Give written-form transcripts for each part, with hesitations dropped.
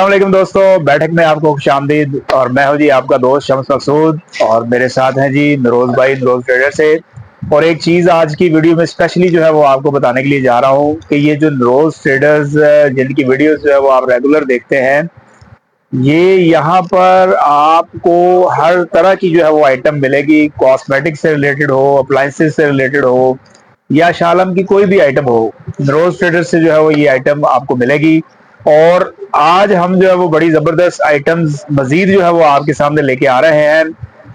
अस्सलामुअलैकुम दोस्तों, बैठक में आपको खुशामदीद। और मैं हूं जी आपका दोस्त शम्स मकसूद और मेरे साथ हैं जी नरोज भाई, नरोज ट्रेडर से। और एक चीज आज की वीडियो में स्पेशली जो है वो आपको बताने के लिए जा रहा हूं कि ये जो नरोज ट्रेडर्स जिनकी वीडियोस जो है वो आप रेगुलर देखते हैं, ये यहाँ पर आपको हर तरह की जो है वो आइटम मिलेगी। कॉस्मेटिक से रिलेटेड हो, अप्लायंसेस से रिलेटेड हो, या शालम की कोई भी आइटम हो, रोज ट्रेडर से जो है वो ये आइटम आपको मिलेगी। और आज हम जो है वो बड़ी जबरदस्त आइटम्स मजीद जो है वो आपके सामने लेके आ रहे हैं।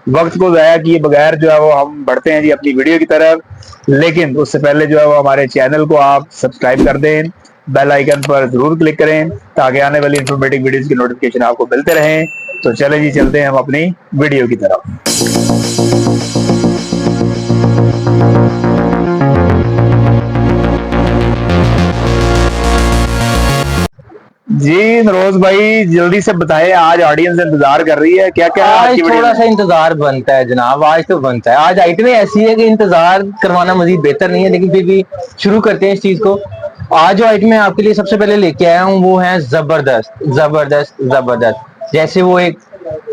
वक्त को जाया किए बगैर जो है वो हम बढ़ते हैं जी अपनी वीडियो की तरफ। लेकिन उससे पहले जो है वो हमारे चैनल को आप सब्सक्राइब कर दें, बेल आइकन पर जरूर क्लिक करें ताकि आने वाली इंफॉर्मेटिव वीडियोस की नोटिफिकेशन आपको मिलते रहें। तो चले जी, चलते हैं हम अपनी वीडियो की तरफ। जी नरोज भाई, जल्दी से बताएं, आज ऑडियंस इंतजार कर रही है, क्या क्या है आज आज की वीडियो थोड़ा में? सा इंतजार बनता है जनाब। आज तो बनता है। आज आइटमें ऐसी है कि इंतजार करवाना मजीद बेहतर नहीं है, लेकिन फिर भी शुरू करते हैं इस चीज को। आज जो आइटमें आपके लिए सबसे पहले लेके आया हूँ वो है जबरदस्त जबरदस्त जबरदस्त। जैसे वो एक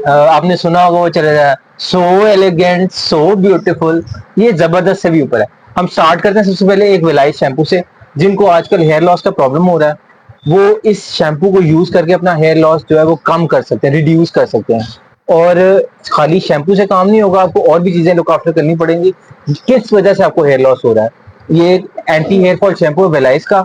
आपने सुना होगा, वो चला जाए, सो एलिगेंट सो ब्यूटीफुल। ये जबरदस्त से भी ऊपर है। हम स्टार्ट करते हैं सबसे पहले एक विलाइट शैम्पू से। जिनको आजकल हेयर लॉस का प्रॉब्लम हो रहा है, वो इस शैम्पू को यूज करके अपना हेयर लॉस जो है वो कम कर सकते हैं, रिड्यूस कर सकते हैं। और खाली शैम्पू से काम नहीं होगा, आपको और भी चीजें लुक आफ्टर करनी पड़ेंगी। किस वजह से आपको हेयर लॉस हो रहा है, ये एंटी हेयर फॉल शैम्पू है वेलाइस का,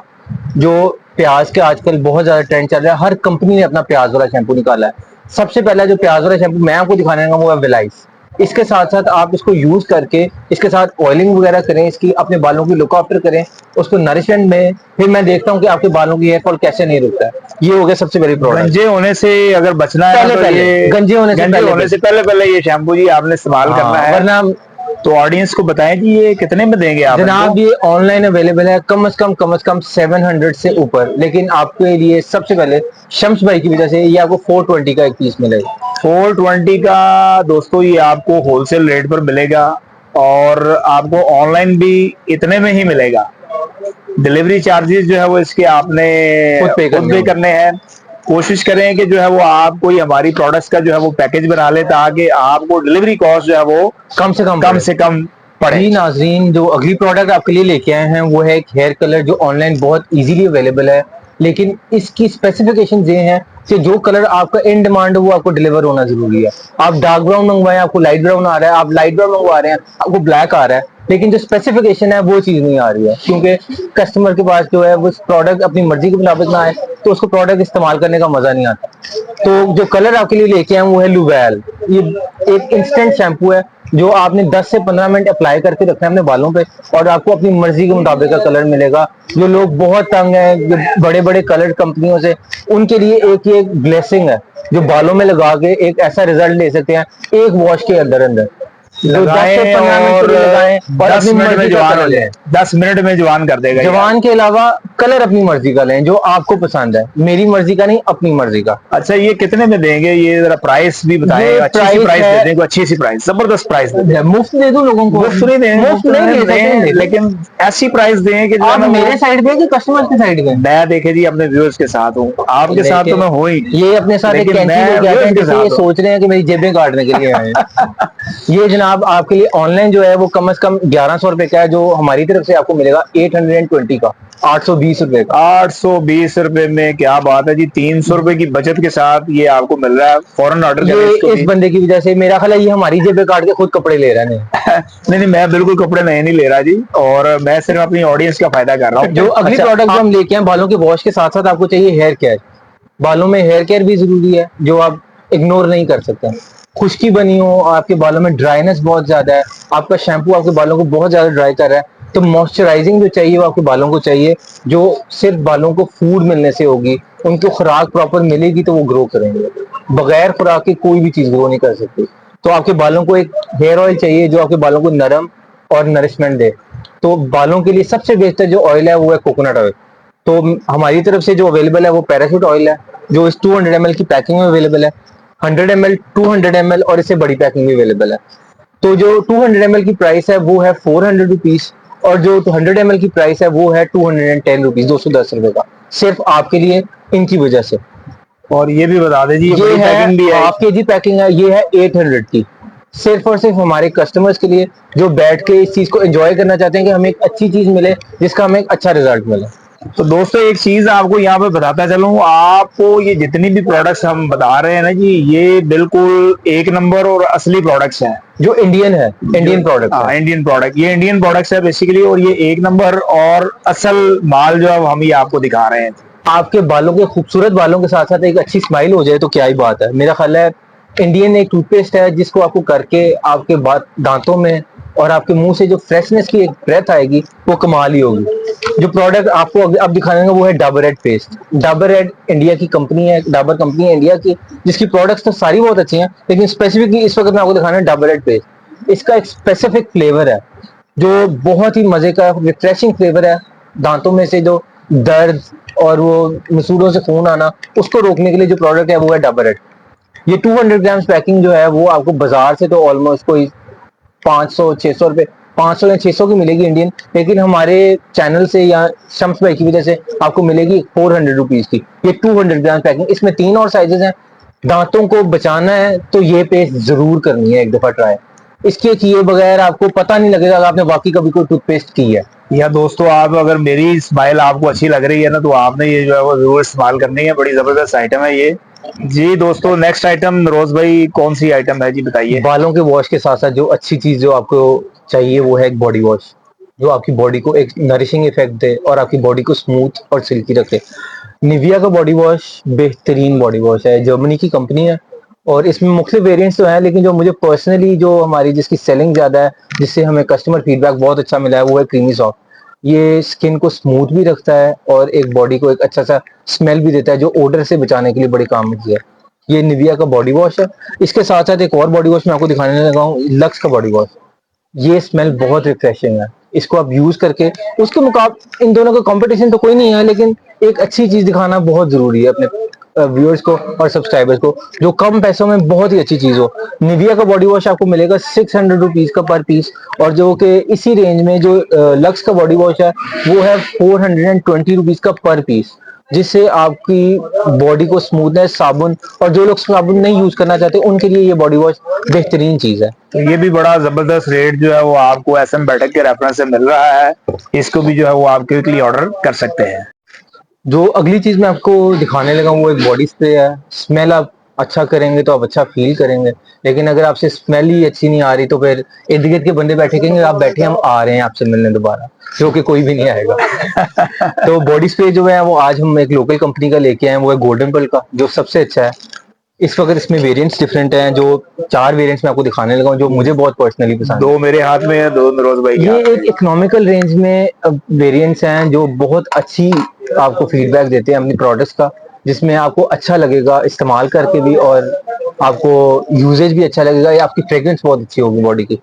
जो प्याज के आजकल बहुत ज्यादा ट्रेंड चल रहा है। हर कंपनी ने अपना प्याज वाला शैम्पू निकाला है। सबसे पहला जो प्याज वाला शैम्पू मैं आपको दिखाने लगा वो है वेलाइस। इसके साथ साथ आप इसको यूज करके इसके साथ ऑयलिंग वगैरह करें, इसकी अपने बालों की लुक आफ्टर करें, उसको नरिशमेंट में। फिर मैं देखता हूँ कि आपके बालों की हेयर फॉल कैसे नहीं रुकता है। ये हो गया सबसे बड़ी प्रोडक्ट। गंजे होने से अगर बचना है ना, पहले तो पहले ये गंजे होने से गंजे पहले होने पहले से पहले पहले ये शैम्पू जी आपने इस्तेमाल करना हाँ, है। वरना तो ऑडियंस को बताएं कि ये कितने में देंगे आप इनको? जनाब ये ऑनलाइन अवेलेबल है कम से कम 700 से ऊपर, लेकिन आपके लिए सबसे पहले शम्स भाई की वजह से ये आपको 420 का एक पीस मिलेगा। 420 का दोस्तों ये आपको होलसेल रेट पर मिलेगा और आपको ऑनलाइन भी इतने में ही मिलेगा। डिलीवरी चार्जेस जो है वो इसके आपने खुद पे खुद करने पे होंगे। करने हैं। कोशिश करें कि जो है वो आप कोई हमारी प्रोडक्ट्स का जो है वो पैकेज बना ले ताकि आपको डिलीवरी कॉस्ट जो है वो कम से कम कम पड़े। से कम पड़े। जी नाजरीन, जो अगली प्रोडक्ट आपके लिए लेके आए हैं वो है एक हेयर कलर जो ऑनलाइन बहुत इजीली अवेलेबल है, लेकिन इसकी स्पेसिफिकेशन ये है कि जो कलर आपका इन डिमांड है वो आपको डिलीवर होना जरूरी है। आप डार्क ब्राउन मंगवाएं, आपको लाइट ब्राउन आ रहा है, आप लाइट ब्राउन मंगवा रहे हैं, आपको ब्लैक आ रहा है, लेकिन जो स्पेसिफिकेशन है वो चीज नहीं आ रही है, क्योंकि कस्टमर के पास जो है वो प्रोडक्ट अपनी मर्जी के मुताबिक ना आए तो उसको प्रोडक्ट इस्तेमाल करने का मजा नहीं आता। तो जो कलर आपके लिए लेके आए वो है लुवेल। ये एक इंस्टेंट शैम्पू है जो आपने 10 से 15 मिनट अप्लाई करके रखना है अपने बालों पे, और आपको अपनी मर्जी के मुताबिक का कलर मिलेगा। जो लोग बहुत तंग हैं जो बड़े बड़े कलर कंपनियों से, उनके लिए एक ये ब्लेसिंग है जो बालों में लगा के एक ऐसा रिजल्ट ले सकते हैं एक वॉश के अंदर अंदर। जो 10 से लगाएं 15 मिनट के और लिए लगाएं और 10 अपनी मिनट में मर्जी का जवान हो कलर जाए, लें। 10 मिनट में जवान कर देगा ये जवान आपको। के अलावा कलर अपनी मर्जी का लें जो आपको पसंद है, मेरी मर्जी का नहीं, अपनी मर्जी का। अच्छा, ये कितने में देंगे? ये जरा प्राइस भी बताएं, ये अच्छी सी प्राइस प्राइस दे है, दें, कोई अच्छी सी प्राइस, जबरदस्त प्राइस दे दें। मुफ्त दे दूं लोगों को? मुफ्त नहीं दें, मुफ्त मुफ्त नहीं नहीं दे सकते, दें, दे दूं। लेकिन ऐसी प्राइस दें कि जो है आप ना वो। मेरे साइड पे कि कस्टमर के साइड पे? मैं देखे जी अपने व्यूअर्स के साथ हूँ, आपके साथ तो लेकिन मैं हूँ ही, ये अपने साथ एक लेकिन कैंची मैं लेके आते व्यूअर्स हैं के जैसे ये साथ हूँ। सोच रहे हैं कि मेरी जेबें काटने के लिए आए हैं। ये जनाब आपके लिए ऑनलाइन जो है वो कम से कम 1100 रुपए का है, जो हमारी तरफ से आपको मिलेगा 820 का, 820 रुपए का। 820 रुपए में क्या बात है जी, 300 रुपए की बचत के साथ ये आपको मिल रहा है। फौरन ऑर्डर करें ये इसको इस भी। बंदे की वजह से मेरा ख्याल है ये हमारी जेबें काट के खुद कपड़े ले रहे हैं। नहीं नहीं, मैं बिल्कुल कपड़े नए नहीं ले रहा जी, और मैं सिर्फ अपनी ऑडियंस का फायदा कर रहा जो हूँ। अगली अच्छा प्रोडक्ट जो हम लेके आए बालों के वॉश के साथ साथ आपको चाहिए हेयर केयर। बालों में हेयर केयर भी जरूरी है जो आप इग्नोर नहीं कर सकते। खुश्की बनी हो, आपके बालों में ड्राइनेस बहुत ज्यादा है, आपका शैम्पू आपके बालों को बहुत ज्यादा ड्राई कर रहा है, तो मॉइस्चराइजिंग जो चाहिए वो आपके बालों को चाहिए, जो सिर्फ बालों को फूड मिलने से होगी। उनको खुराक प्रॉपर मिलेगी तो वो ग्रो करेंगे। बगैर खुराक के कोई भी चीज ग्रो नहीं कर सकती। तो आपके बालों को एक हेयर ऑयल चाहिए जो आपके बालों को नरम और नरिशमेंट दे। तो बालों के लिए सबसे बेहतर जो ऑयल है वो है कोकोनट ऑयल। तो हमारी तरफ से जो अवेलेबल है वो पैराशूट ऑयल है, जो इस 200 ml की पैकिंग में अवेलेबल है। 100 ml, 200 ml और इससे बड़ी पैकिंग भी अवेलेबल है। तो जो 200 ml की प्राइस है वो है 400 रुपीज, और जो 100 ml की प्राइस है वो है 210 रुपीज, 210 रुपए का, सिर्फ आपके लिए इनकी वजह से। और ये भी बता दीजिए, ये बड़ी है पैकिंग भी है। हाफ के जी पैकिंग है, ये है 800 की, सिर्फ और सिर्फ हमारे कस्टमर्स के लिए जो बैठ के इस चीज को एंजॉय करना चाहते हैं कि हमें एक अच्छी चीज मिले जिसका हमें एक अच्छा रिजल्ट मिले। तो दोस्तों एक चीज आपको यहाँ पे बताता चलूं, आपको ये जितनी भी प्रोडक्ट्स हम बता रहे हैं ना जी, ये बिल्कुल एक नंबर और असली प्रोडक्ट्स हैं। जो इंडियन है, जो इंडियन प्रोडक्ट है। इंडियन प्रोडक्ट, ये इंडियन प्रोडक्ट्स है बेसिकली, और ये एक नंबर और असल माल जो है वो हम ये आपको दिखा रहे हैं। आपके बालों के खूबसूरत बालों के साथ साथ एक अच्छी स्माइल हो जाए तो क्या ही बात है। मेरा ख्याल है इंडियन एक टूथपेस्ट है जिसको आपको करके आपके दांतों में और आपके मुंह से जो फ्रेशनेस की एक ब्रेथ आएगी वो कमाल ही होगी। जो प्रोडक्ट आपको अब दिखाने वो है Dabur red paste. Dabur red India की कंपनी है, डाबर कंपनी है इंडिया की, जिसकी प्रोडक्ट्स तो सारी बहुत अच्छी हैं, लेकिन स्पेसिफिकली इस वक्त मैं आपको दिखाना है डाबर रेड पेस्ट। इसका एक स्पेसिफिक फ्लेवर है जो बहुत ही मजे का रिफ्रेशिंग फ्लेवर है। दांतों में से जो दर्द और वो मसूड़ों से खून आना उसको रोकने के लिए जो प्रोडक्ट है वो है डाबर रेड। ये 200 ग्राम्स पैकिंग जो है वो आपको बाजार से तो ऑलमोस्ट कोई 500-600 रुपए, 500 या 600 की मिलेगी इंडियन, लेकिन हमारे चैनल से या शम्स भाई की वजह से आपको मिलेगी 400 रुपीज की। ये 200 ग्राम पैकिंग, इसमें 3 और साइजेस हैं। दांतों को बचाना है तो ये पेस्ट जरूर करनी है एक दफा ट्राई। इसके किए बगैर आपको पता नहीं लगेगा कि आपने वाकई कभी कोई टूथपेस्ट की है। या दोस्तों आप अगर मेरी स्माइल आपको अच्छी लग रही है ना, तो आपने ये जो है वो जरूर इस्तेमाल करनी है, बड़ी जबरदस्त आइटम है ये। जी दोस्तों, नेक्स्ट आइटम रोज भाई कौन सी आइटम है जी, बताइए। बालों के वॉश के साथ साथ जो अच्छी चीज जो आपको चाहिए वो है एक बॉडी वॉश, जो आपकी बॉडी को एक नरिशिंग इफेक्ट दे और आपकी बॉडी को स्मूथ और सिल्की रखे। निविया का बॉडी वॉश बेहतरीन बॉडी वॉश है, जर्मनी की कंपनी है, और इसमें मुख्तलिफ वेरिएंट्स तो हैं, लेकिन जो मुझे पर्सनली जो हमारी जिसकी सेलिंग ज्यादा है, जिससे हमें कस्टमर फीडबैक बहुत अच्छा मिला है, वो है क्रीमी सॉफ्ट। ये स्किन को स्मूथ भी रखता है और एक बॉडी को एक अच्छा सा स्मेल भी देता है जो ओडर से बचाने के लिए बड़ी काम की है। ये निविया का बॉडी वॉश है। इसके साथ साथ एक और बॉडी वॉश मैं आपको दिखाने लगा हूँ, लक्स का बॉडी वॉश। ये स्मेल बहुत रिफ्रेशिंग है, इसको आप यूज करके उसके मुकाबले इन दोनों का कंपटीशन तो कोई नहीं है, लेकिन एक अच्छी चीज दिखाना बहुत जरूरी है अपने व्यूअर्स को और सब्सक्राइबर्स को, जो कम पैसों में बहुत ही अच्छी चीज हो। निविया का बॉडी वॉश आपको मिलेगा 600 रुपीज का पर पीस, और जो कि इसी रेंज में जो लक्स का बॉडी वॉश है वो है 420 रुपीज का पर पीस, जिससे आपकी बॉडी को स्मूथनेस, साबुन, और जो लोग साबुन नहीं यूज करना चाहते उनके लिए ये बॉडी वॉश बेहतरीन चीज है। तो ये भी बड़ा जबरदस्त रेट जो है वो आपको एसएम बैठक के रेफरेंस से मिल रहा है, इसको भी जो है वो आप क्विकली ऑर्डर कर सकते हैं। जो अगली चीज मैं आपको दिखाने लगा हूँ वो एक बॉडी स्प्रे है। स्मेल आप अच्छा करेंगे तो आप अच्छा फील करेंगे, लेकिन अगर आपसे स्मेल ही अच्छी नहीं आ रही तो फिर इर्द गिर्द के बंदे बैठे कहेंगे आप बैठे, हम आ रहे हैं आपसे मिलने दोबारा, जो कि कोई भी नहीं आएगा। तो बॉडी स्प्रे जो है वो आज हम एक लोकल कंपनी का लेके आए हैं, वो है गोल्डन पल का, जो सबसे अच्छा है। इस वक्त इसमें वेरिएंट्स डिफरेंट हैं, जो 4 वेरिएंट्स मैं आपको दिखाने लगा हूँ जो मुझे बहुत पर्सनली पसंद है। दो मेरे हाथ में है, दो नरोज भाई के ये हाथ में एक इकोनॉमिकल रेंज में वेरिएंट्स हैं जो बहुत अच्छी आपको फीडबैक देते हैं अपनी प्रोडक्ट्स का, जिसमें आपको अच्छा लगेगा इस्तेमाल करके भी, और आपको यूजेज भी अच्छा लगेगा, या आपकी फ्रेग्रेंस बहुत अच्छी होगी बॉडी की।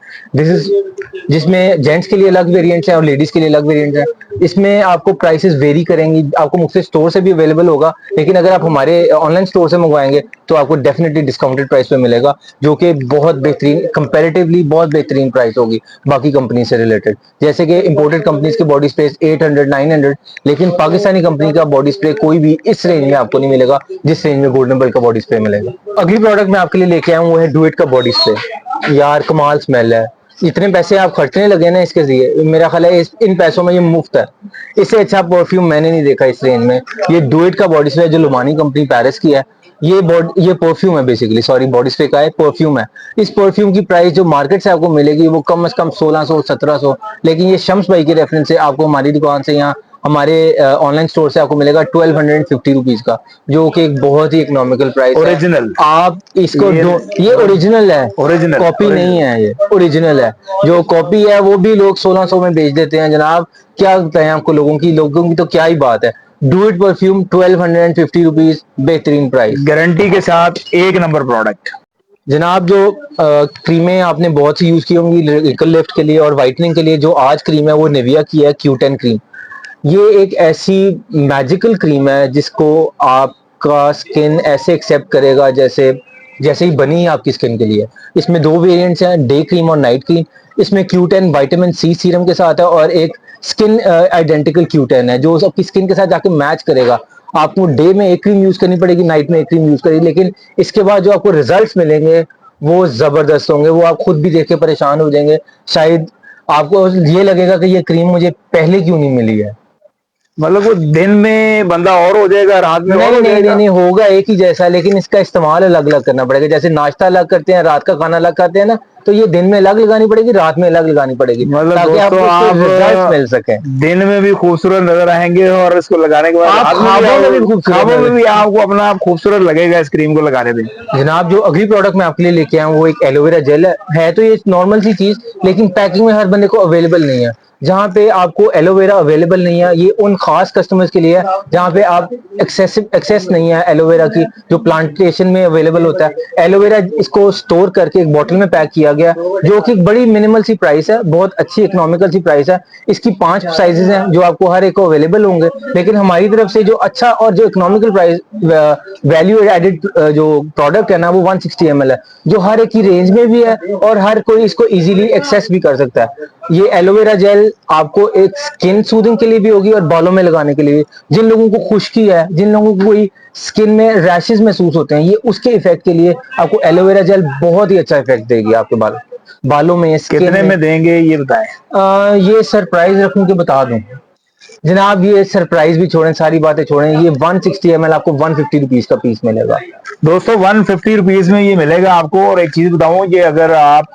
जिसमें जेंट्स के लिए अलग वेरिएंट्स हैं और लेडीज के लिए अलग वेरिएंट्स हैं। इसमें आपको प्राइसेस वेरी करेंगी, आपको मुख्तलिफ स्टोर से भी अवेलेबल होगा, लेकिन अगर आप हमारे ऑनलाइन स्टोर से मंगवाएंगे तो आपको डेफिनेटली डिस्काउंटेड प्राइस पे मिलेगा, जो कि बहुत बेहतरीन, कंपैरेटिवली बहुत बेहतरीन प्राइस होगी बाकी कंपनी से रिलेटेड। जैसे कि इंपोर्टेड कंपनीज के बॉडी स्प्रे 800-900, लेकिन पाकिस्तानी कंपनी का बॉडी स्प्रे कोई भी इस रेंज में आपको नहीं मिलेगा जिस रेंज में गोल्डन बल का बॉडी स्प्रे मिलेगा। अगली प्रोडक्ट मैं आपके लिए लेके आया हूँ वो है डुएट का बॉडी स्प्रे। यार कमाल स्मेल है, इतने पैसे आप खर्चने लगे ना इसके लिए, मेरा ख्याल है इन पैसों में ये मुफ्त है। इससे अच्छा परफ्यूम मैंने नहीं देखा इस रेंज में। ये डुएट का बॉडी स्प्रे जो लुमानी कंपनी पेरिस की है, ये परफ्यूम है बेसिकली, सॉरी बॉडी स्प्रे का है, परफ्यूम है। इस परफ्यूम की प्राइस जो मार्केट से आपको मिलेगी वो कम से कम 1600-1700, लेकिन ये शम्स भाई के रेफरेंस से आपको हमारी दुकान से यहाँ हमारे ऑनलाइन स्टोर से आपको मिलेगा 1250 रुपीज का, जो कि एक बहुत ही इकोनॉमिकल प्राइस है। ओरिजिनल, आप इसको ये ओरिजिनल है, ओरिजिनल कॉपी नहीं है, ये ओरिजिनल है। जो कॉपी है वो भी लोग 1600 में बेच देते हैं जनाब, क्या बताएं आपको, लोगों की तो क्या ही बात है। डू इट परफ्यूम 1250 रुपीज, बेहतरीन प्राइस, गारंटी के साथ, एक नंबर प्रोडक्ट। जनाब। जो क्रीमें आपने बहुत सी यूज की होंगी रिकल लिफ्ट के लिए और वाइटनिंग के लिए, जो आज क्रीम है वो निविया की है Q10 क्रीम। ये एक ऐसी मैजिकल क्रीम है जिसको आपका स्किन ऐसे एक्सेप्ट करेगा जैसे जैसे ही बनी है आपकी स्किन के लिए। इसमें 2 वेरिएंट्स हैं, डे क्रीम और नाइट क्रीम। इसमें Q10 विटामिन सी सीरम के साथ है और एक स्किन आइडेंटिकल Q10 है जो आपकी स्किन के साथ जाके मैच करेगा। आपको डे में एक क्रीम यूज करनी पड़ेगी, नाइट में एक क्रीम यूज करेगी, लेकिन इसके बाद जो आपको रिजल्ट्स मिलेंगे वो जबरदस्त होंगे। वो आप खुद भी देख के परेशान हो जाएंगे। शायद आपको ये लगेगा कि ये क्रीम मुझे पहले क्यों नहीं मिली है। मतलब वो दिन में बंदा और हो जाएगा, रात में और नहीं हो नहीं नहीं जाएगा। नहीं होगा एक ही जैसा, लेकिन इसका इस्तेमाल अलग अलग करना पड़ेगा। जैसे नाश्ता अलग करते हैं, रात का खाना अलग करते हैं ना, तो ये दिन में अलग लगानी पड़ेगी, रात में अलग लगानी पड़ेगी, मतलब ताकि दोस्तों आपको उसके आप रिजल्ट मिल सके। दिन में भी खूबसूरत नजर आएंगे और इसको लगाने के बाद आप रात में भी ख्वाबों में भी खूबसूरत ख्वाबों में नजर। भी आपको अपना आप खूबसूरत लगेगा इस क्रीम को लगाने पे। जनाब जो अगली प्रोडक्ट मैं आपके लिए लेके आया हूँ वो एक एलोवेरा जेल है। तो ये नॉर्मल सी चीज, लेकिन पैकिंग में हर बंदे को अवेलेबल नहीं है। जहाँ पे आपको एलोवेरा अवेलेबल नहीं है, ये उन खास कस्टमर्स के लिए है जहाँ पे आप एक्सेस नहीं है एलोवेरा की, जो प्लांटेशन में अवेलेबल होता है। एलोवेरा इसको स्टोर करके एक बॉटल में पैक किया गया, जो कि बड़ी मिनिमल सी प्राइस है, बहुत अच्छी इकोनॉमिकल सी प्राइस है। इसकी 5 साइजेस हैं जो आपको हर एक को अवेलेबल होंगे, लेकिन हमारी तरफ से जो अच्छा और जो इकोनॉमिकल प्राइस वैल्यू एडेड जो प्रोडक्ट है ना, वो 160 ml है, जो हर एक की रेंज में भी है और हर कोई इसको इजीली एक्सेस भी कर सकता है। ये एलोवेरा जेल आपको एक स्किन सूदिंग के लिए भी होगी और बालों में लगाने के लिए भी। जिन लोगों को खुश्की है, जिन लोगों को कोई स्किन में रैशेस महसूस होते हैं, ये उसके इफेक्ट के लिए आपको एलोवेरा जेल बहुत ही अच्छा इफेक्ट देगी आपके बालों में, स्किन कितने में। में देंगे ये बताएं। ये सरप्राइज रखूं कि बता दूं? जनाब ये सरप्राइज भी छोड़ें, सारी बातें छोड़ें, ये 160 ml आपको 150 रुपीज का पीस मिलेगा। दोस्तों 150 रुपीज में ये मिलेगा आपको। और एक चीज बताऊं, ये अगर आप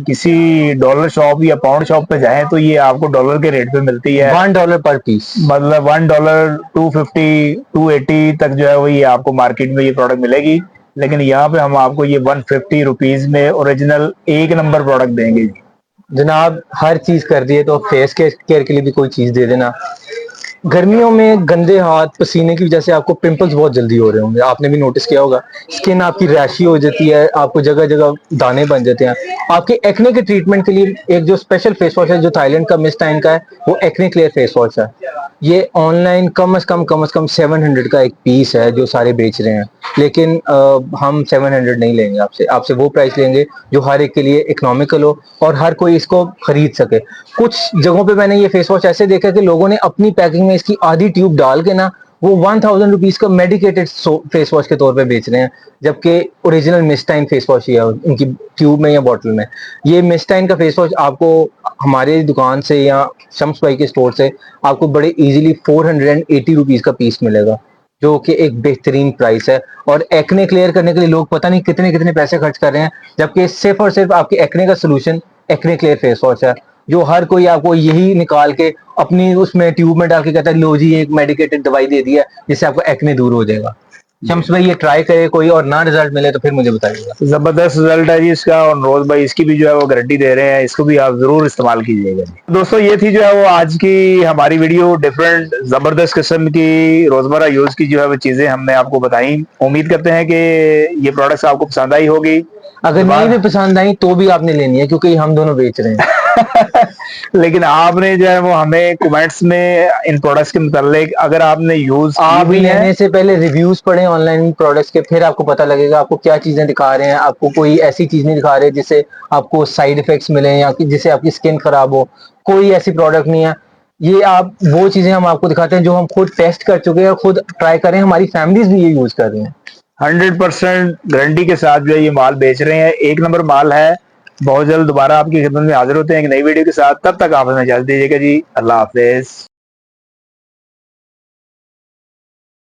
किसी डॉलर शॉप या पाउंड शॉप पे जाएं तो ये आपको डॉलर के रेट पे मिलती है। $1 पर पीस, मतलब $1 250 280 तक जो है वो ये आपको मार्केट में ये प्रोडक्ट मिलेगी। लेकिन यहाँ पे हम आपको ये 150 रुपीज में ओरिजिनल एक नंबर प्रोडक्ट देंगे। जनाब हर चीज कर दिए तो फेस केयर के लिए भी कोई चीज दे देना। गर्मियों में गंदे हाथ पसीने की वजह से आपको पिंपल्स बहुत जल्दी हो रहे होंगे, आपने भी नोटिस किया होगा। स्किन आपकी रैशी हो जाती है, आपको जगह जगह दाने बन जाते हैं। आपके एक्ने के ट्रीटमेंट के लिए एक जो स्पेशल फेस वॉश है, जो थाईलैंड का मिस्टाइन का है, वो एक्ने क्लियर फेस वॉश है। ये ऑनलाइन कम से कम 700 का एक पीस है जो सारे बेच रहे हैं, लेकिन हम 700 नहीं लेंगे आपसे। आपसे वो प्राइस लेंगे जो हर एक के लिए इकोनॉमिकल हो और हर कोई इसको खरीद सके। कुछ जगहों पे मैंने ये फेस वॉश ऐसे देखा कि लोगों ने अपनी पैकिंग में इसकी आधी ट्यूब डाल के ना, वो 1000 रुपीज का मेडिकेटेड फेस वॉश के तौर पे बेच रहे हैं, जबकि ओरिजिनल मिस्टाइन फेस वॉश ही है उनकी ट्यूब में या बॉटल में। ये मिस्टाइन का फेस वॉश आपको हमारे दुकान से या शम्स भाई के स्टोर से आपको बड़े इजीली 480 रुपीज का पीस मिलेगा, जो कि एक बेहतरीन प्राइस है। और एक्ने क्लियर करने के लिए लोग पता नहीं कितने कितने पैसे खर्च कर रहे हैं, जबकि सिर्फ और सिर्फ आपके एक्ने का solution acne clear face wash है, जो हर कोई आपको यही निकाल के अपनी उसमें ट्यूब में डाल के कहता है लो जी एक मेडिकेटेड दवाई दे दिया जिससे आपको एक्ने दूर हो जाएगा। शम्स भाई ये ट्राई करे कोई और ना रिजल्ट मिले तो फिर मुझे बताइएगा। जबरदस्त रिजल्ट है जी इसका, और नरोज भाई इसकी भी जो है वो गारंटी दे रहे हैं, इसको भी आप जरूर इस्तेमाल कीजिएगा जी। दोस्तों ये थी जो है वो आज की हमारी वीडियो, डिफरेंट जबरदस्त किस्म की रोजमर्रा यूज की जो है वो चीजें हमने आपको बताई। उम्मीद करते हैं कि ये प्रोडक्ट्स आपको पसंद आई होगी। अगर नहीं भी पसंद आई तो भी आपने लेनी है, क्योंकि हम दोनों बेच रहे हैं। लेकिन आपने जो है वो हमें कमेंट्स में इन प्रोडक्ट्स के मुतालिक अगर आपने यूज आप की भी भी है, लेने से पहले रिव्यूज पढ़ें ऑनलाइन प्रोडक्ट्स के, फिर आपको पता लगेगा आपको क्या चीजें दिखा रहे हैं। आपको कोई ऐसी चीज नहीं दिखा रहे जिससे आपको साइड इफेक्ट्स मिले या जिससे आपकी स्किन खराब हो। कोई ऐसी प्रोडक्ट नहीं है। ये आप वो चीजें हम आपको दिखाते हैं जो हम खुद टेस्ट कर चुके हैं और खुद ट्राई करें, हमारी फैमिलीज भी ये यूज कर रही हैं। 100% गारंटी के साथ जो है ये माल बेच रहे हैं, एक नंबर माल है। बहुत जल्द दोबारा आपकी खिदमत में हाजिर होते हैं एक नई वीडियो के साथ। तब तक आप हमें इजाजत दीजिएगा जी। अल्लाह हाफिज।